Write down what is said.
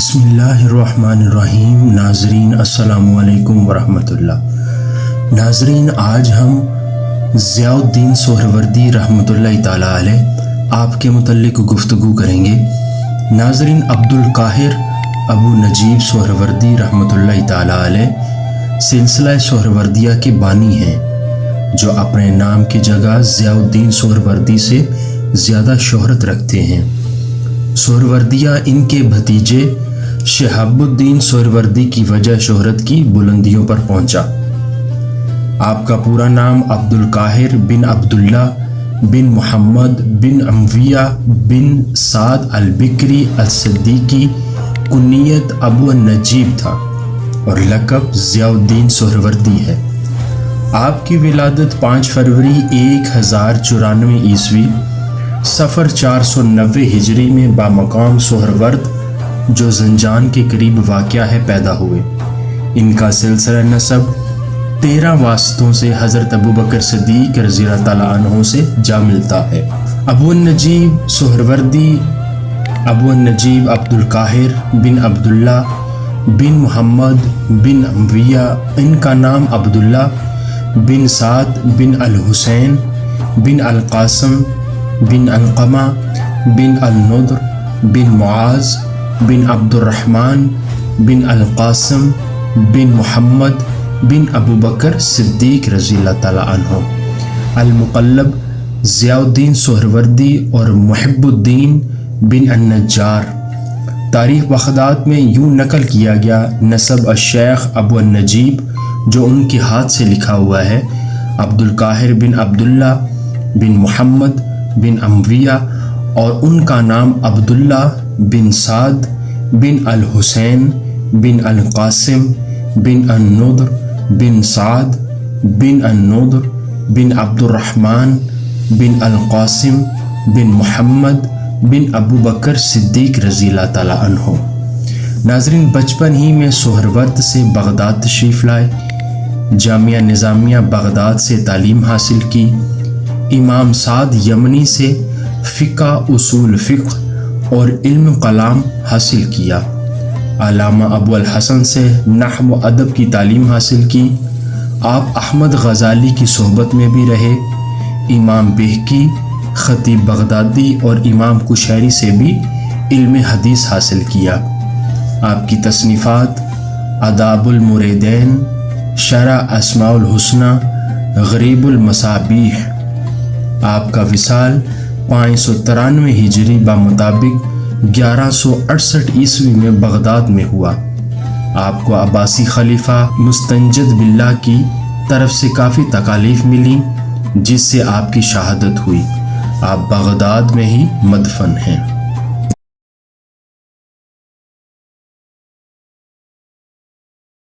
बिस्मिल्लाहिर्रहमानिर्रहीम। नाजरीन अस्सलामु अलैकुम वरहमत उल्लाह। नाजरीन, आज हम ज़ियाउद्दीन सोहरवर्दी रहमतुल्लाहि ताला अलैह आपके मुतल्लिक गुफ्तगू करेंगे। नाजरीन, अब्दुल काहिर अबू नजीब सोहरवर्दी रहमतुल्लाहि ताला अलैह सिलसिला सोहरवर्दिया के बानी हैं, जो अपने नाम की जगह ज़ियाउद्दीन सोहरवर्दी से ज़्यादा शोहरत रखते हैं। सोहरवर्दिया इनके भतीजे शिहाबुद्दीन सोहरवर्दी की वजह शोहरत की बुलंदियों पर पहुंचा। आपका पूरा नाम अब्दुल काहिर बिन अब्दुल्ला बिन मोहम्मद बिन अमविया बिन साद अल बिक्री अल सिद्दीकी, कुन्नियत अबू नजीब था और लक़ब ज़ियाउद्दीन सोहरवर्दी है। आपकी विलादत 5 फरवरी 1094 ईस्वी सफ़र 490 हिजरी में बामकाम सोहरवर्द, जो ज़ंजान के करीब वाक़या है, पैदा हुए। इनका सिलसिला नसब 13 वास्तों से हज़रत अबू बकर सिद्दीक़ रज़ियल्लाहु ताला अन्हु से जा मिलता है। अबू नजीब सोहरवर्दी अबू नजीब अब्दुल काहिर बिन अब्दुल्ला बिन मोहम्मद बिन अमविया, इनका नाम अब्दुल्ला बिन साद बिन अल हुसैन बिन अल कासम बिन अलक़मा बिन अल नदर बिन मुआज़ बिन अब्दुर्रहमान बिन अल कासम बिन मोहम्मद बिन अबू बकर सिद्दीक़ रज़ियल्लाहु ताला अन्हु अल मुक़ल्लब ज़ियाउद्दीन सोहरवर्दी और मुहिब्बुद्दीन बिन अन-नज्जार। तारीख़ बग़दाद में यूँ नकल किया गया नसब अश-शेख अबू नजीब, जो उनके हाथ से लिखा हुआ है, अब्दुल काहिर बिन अब्दुल्ला बिन मोहम्मद बिन अमविया, और उनका नाम अब्दुल्ला बिन साद बिन अल हुसैन बिन अल कासिम बिन अन-नदर बिन साद बिन अन-नदर बिन अब्दुर्रहमान बिन अल कासिम बिन मोहम्मद बिन अबू बकर सिद्दीक़ रज़ियल्लाहु ताला अन्हु। नाज़रीन, बचपन ही में सोहरवर्द से बग़दाद तशरीफ़ लाए। जामिया निज़ामिया बग़दाद से तालीम हासिल की। इमाम साद यमनी से फ़िक़्ह, उसूल फ़िक़्ह और इल्म कलाम हासिल किया। अल्लामा अबू अल हसन से नहव व अदब की तालीम हासिल की। आप अहमद ग़ज़ाली की सोहबत में भी रहे। इमाम बेहकी, ख़तीब बग़दादी और इमाम कुशैरी से भी इल्म हदीस हासिल किया। आपकी तसनीफ़ात अदाबुल मुरीदैन, शरह अस्माउल हुस्ना, ग़रीबुल मसाबीह। आपका विसाल 593 हिजरी बामुताबिक 1168 ईस्वी में बग़दाद में हुआ। आपको अब्बासी खलीफा मुस्तंजद बिल्लाह की तरफ से काफ़ी तकालीफ मिली, जिससे आपकी शहादत हुई। आप बग़दाद में ही मदफन हैं।